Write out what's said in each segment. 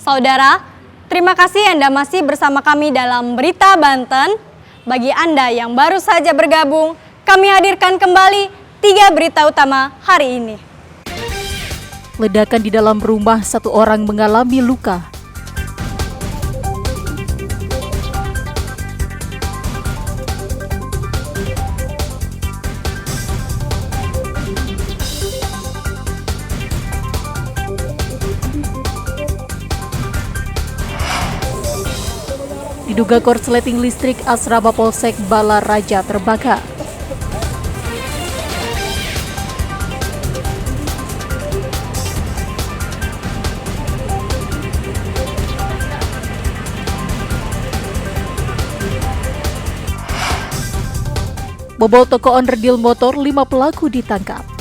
Saudara, terima kasih Anda masih bersama kami dalam Berita Banten. Bagi Anda yang baru saja bergabung, kami hadirkan kembali 3 berita utama hari ini. Ledakan di dalam rumah, 1 orang mengalami luka. Diduga korsleting listrik asrama Polsek Balaraja terbakar. Bobol toko onderdil motor, 5 pelaku ditangkap.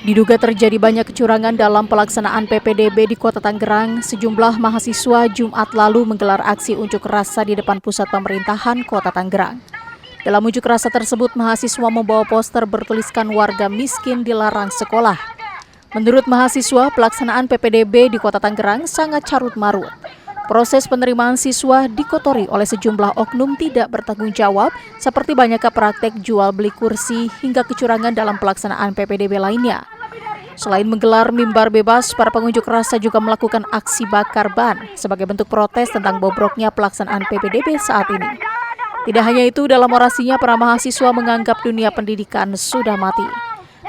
Diduga terjadi banyak kecurangan dalam pelaksanaan PPDB di Kota Tangerang, sejumlah mahasiswa Jumat lalu menggelar aksi unjuk rasa di depan pusat pemerintahan Kota Tangerang. Dalam unjuk rasa tersebut, mahasiswa membawa poster bertuliskan warga miskin dilarang sekolah. Menurut mahasiswa, pelaksanaan PPDB di Kota Tangerang sangat carut-marut. Proses penerimaan siswa dikotori oleh sejumlah oknum tidak bertanggung jawab, seperti banyaknya praktek jual beli kursi hingga kecurangan dalam pelaksanaan PPDB lainnya. Selain menggelar mimbar bebas, para pengunjuk rasa juga melakukan aksi bakar ban sebagai bentuk protes tentang bobroknya pelaksanaan PPDB saat ini. Tidak hanya itu, dalam orasinya para mahasiswa menganggap dunia pendidikan sudah mati.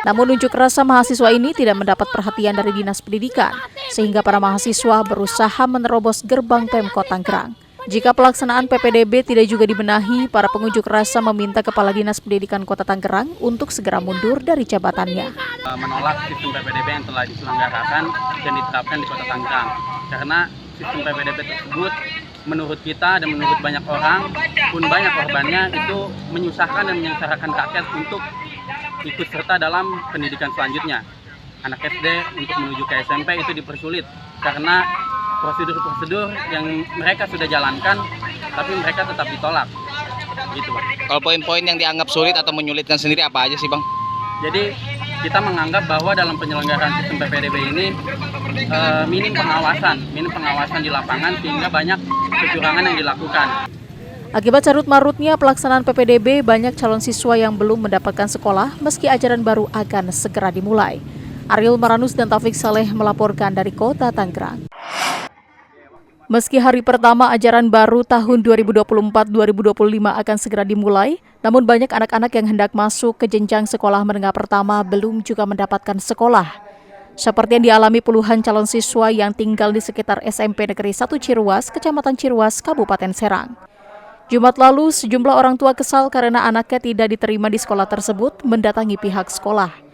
Namun unjuk rasa mahasiswa ini tidak mendapat perhatian dari Dinas Pendidikan, sehingga para mahasiswa berusaha menerobos gerbang Pemkot Tangerang. Jika pelaksanaan PPDB tidak juga dibenahi, para pengunjuk rasa meminta Kepala Dinas Pendidikan Kota Tangerang untuk segera mundur dari jabatannya. Menolak sistem PPDB yang telah diselenggarakan dan diterapkan di Kota Tangerang. Karena sistem PPDB tersebut menurut kita dan menurut banyak orang, pun banyak korbannya, itu menyusahkan dan menyengsarakan rakyat untuk ikut serta dalam pendidikan selanjutnya. Anak SD untuk menuju ke SMP itu dipersulit karena prosedur-prosedur yang mereka sudah jalankan, tapi mereka tetap ditolak. Gitu, Bang. Kalau poin-poin yang dianggap sulit atau menyulitkan sendiri apa aja sih, Bang? Jadi kita menganggap bahwa dalam penyelenggaraan sistem PPDB ini minim pengawasan di lapangan sehingga banyak kecurangan yang dilakukan. Akibat carut-marutnya pelaksanaan PPDB, banyak calon siswa yang belum mendapatkan sekolah meski ajaran baru akan segera dimulai. Ariel Maranus dan Taufik Saleh melaporkan dari Kota Tangerang. Meski hari pertama ajaran baru tahun 2024-2025 akan segera dimulai, namun banyak anak-anak yang hendak masuk ke jenjang sekolah menengah pertama belum juga mendapatkan sekolah. Seperti yang dialami puluhan calon siswa yang tinggal di sekitar SMP Negeri 1 Ciruas, Kecamatan Ciruas, Kabupaten Serang. Jumat lalu, sejumlah orang tua kesal karena anaknya tidak diterima di sekolah tersebut mendatangi pihak sekolah.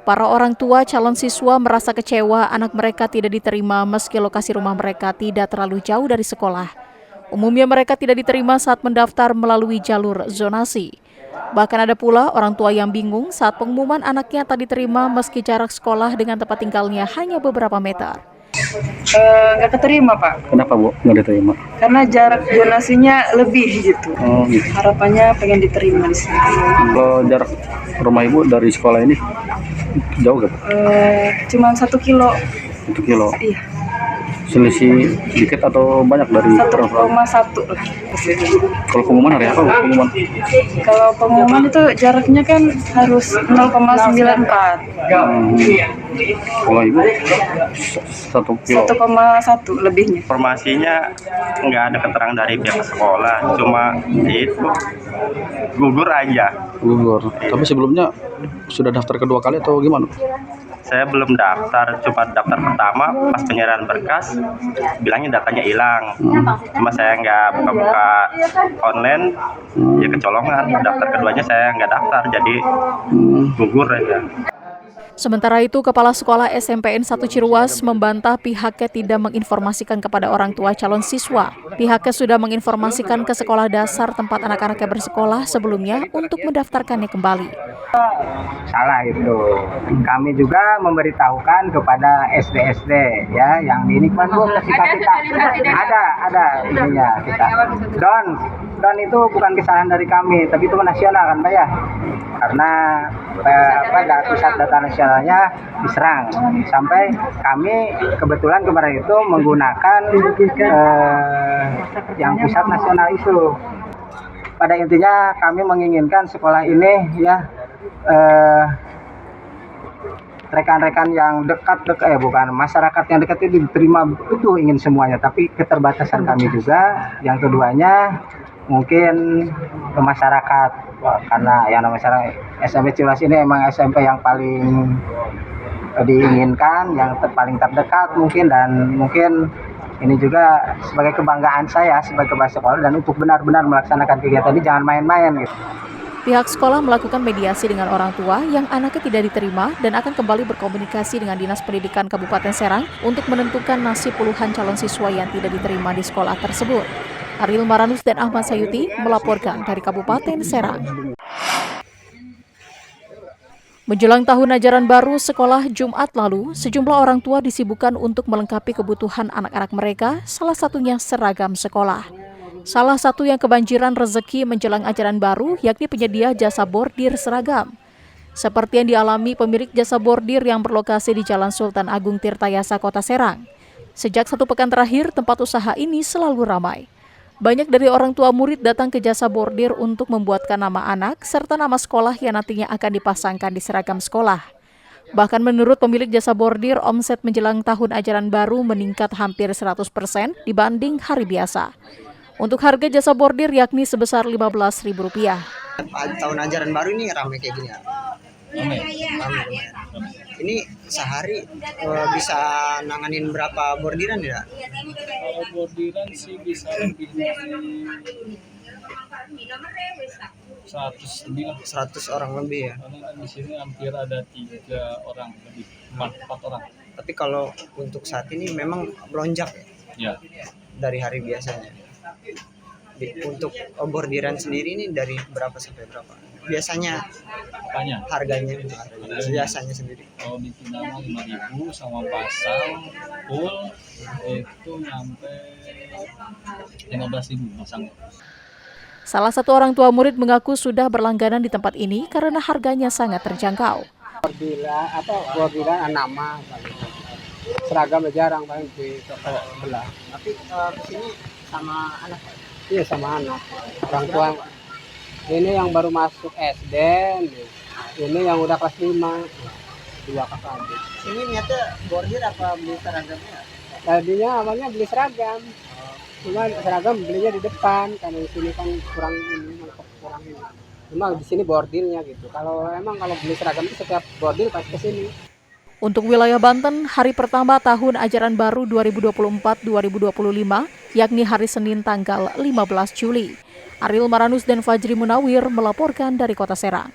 Para orang tua calon siswa merasa kecewa anak mereka tidak diterima meski lokasi rumah mereka tidak terlalu jauh dari sekolah. Umumnya mereka tidak diterima saat mendaftar melalui jalur zonasi. Bahkan ada pula orang tua yang bingung saat pengumuman anaknya tak diterima meski jarak sekolah dengan tempat tinggalnya hanya beberapa meter. Nggak keterima, Pak. Kenapa, Bu, nggak diterima? Karena jarak zonasinya lebih gitu. Oh, gitu. Harapannya pengen diterima di sini. Kalau jarak rumah Ibu dari sekolah ini jauh nggak, Pak? Cuman 1 kilo. 1 kilo. Iya. Selisih dikit atau banyak dari 1,1 lah. Kalau pengumuman hari apa, Bu? Pengumuman? Kalau pengumuman itu jaraknya kan harus 0,94. Kalau Ibu 1 kilo. 1,1 lebihnya. Informasinya nggak ada keterangan dari pihak sekolah, cuma itu gugur aja. Gugur. Tapi sebelumnya sudah daftar kedua kali atau gimana? Saya belum daftar, cuma daftar pertama pas penyerahan berkas bilangnya datanya hilang. Cuma saya nggak buka-buka online, ya kecolongan. Daftar keduanya saya nggak daftar, jadi gugur aja. Sementara itu, Kepala Sekolah SMPN 1 Ciruas membantah pihaknya tidak menginformasikan kepada orang tua calon siswa. Pihaknya sudah menginformasikan ke sekolah dasar tempat anak-anaknya bersekolah sebelumnya untuk mendaftarkannya kembali. Salah itu. Kami juga memberitahukan kepada SD-SD ya yang di ini kan Bu, kita ada ininya kita. Don itu bukan kesalahan dari kami, tapi itu nasional kan Pak ya. Karena pusat data nasionalnya diserang sampai kami kebetulan kemarin itu menggunakan yang pusat nasional itu. Pada intinya kami menginginkan sekolah ini ya rekan-rekan yang bukan masyarakat yang dekat itu diterima, itu ingin semuanya, tapi keterbatasan kami juga. Yang keduanya mungkin ke masyarakat, karena yang namanya SMP Ciruas ini emang SMP yang paling diinginkan, yang paling terdekat mungkin, dan mungkin ini juga sebagai kebanggaan saya sebagai kepala sekolah, dan untuk benar-benar melaksanakan kegiatan ini jangan main-main gitu. Pihak sekolah melakukan mediasi dengan orang tua yang anaknya tidak diterima dan akan kembali berkomunikasi dengan Dinas Pendidikan Kabupaten Serang untuk menentukan nasib puluhan calon siswa yang tidak diterima di sekolah tersebut. Ariel Maranus dan Ahmad Sayuti melaporkan dari Kabupaten Serang. Menjelang tahun ajaran baru sekolah Jumat lalu, sejumlah orang tua disibukkan untuk melengkapi kebutuhan anak-anak mereka, salah satunya seragam sekolah. Salah satu yang kebanjiran rezeki menjelang ajaran baru yakni penyedia jasa bordir seragam. Seperti yang dialami pemilik jasa bordir yang berlokasi di Jalan Sultan Agung Tirtayasa, Kota Serang. Sejak 1 pekan terakhir, tempat usaha ini selalu ramai. Banyak dari orang tua murid datang ke jasa bordir untuk membuatkan nama anak serta nama sekolah yang nantinya akan dipasangkan di seragam sekolah. Bahkan menurut pemilik jasa bordir, omset menjelang tahun ajaran baru meningkat hampir 100% dibanding hari biasa. Untuk harga jasa bordir yakni sebesar Rp15.000. Tahun ajaran baru ini ramai kayak gini ya? Ramai. Ini sehari bisa nanganin berapa bordiran ya? Kalau bordiran sih bisa lebih dari 100 lebih lah. 100 orang lebih ya? Karena kan di sini hampir ada 3 orang lebih, 4 orang. Tapi kalau untuk saat ini memang melonjak Ya. dari hari biasanya. Untuk bordiran sendiri ini dari berapa sampai berapa? Biasanya Apanya? harganya biasanya sendiri. Kalau bikin nama 5.000 sama pasang full itu nyampe 15.000 pasang. Salah satu orang tua murid mengaku sudah berlangganan di tempat ini karena harganya sangat terjangkau. Bordiran nama seragam jarang paling di toko belah. Tapi di sini sama anak. Iya sama anak. Orang tua ini yang baru masuk SD, ini yang udah kelas 5, 2 kakak adik. Ini niatnya bordir apa beli seragamnya? Tadinya awalnya beli seragam, cuma seragam belinya di depan karena di sini kan kurang ini. Cuma di sini bordirnya gitu. Kalau beli seragam itu setiap bordir pasti ke sini. Untuk wilayah Banten, hari pertama tahun ajaran baru 2024-2025, yakni hari Senin tanggal 15 Juli. Ariel Maranus dan Fajri Munawir melaporkan dari Kota Serang.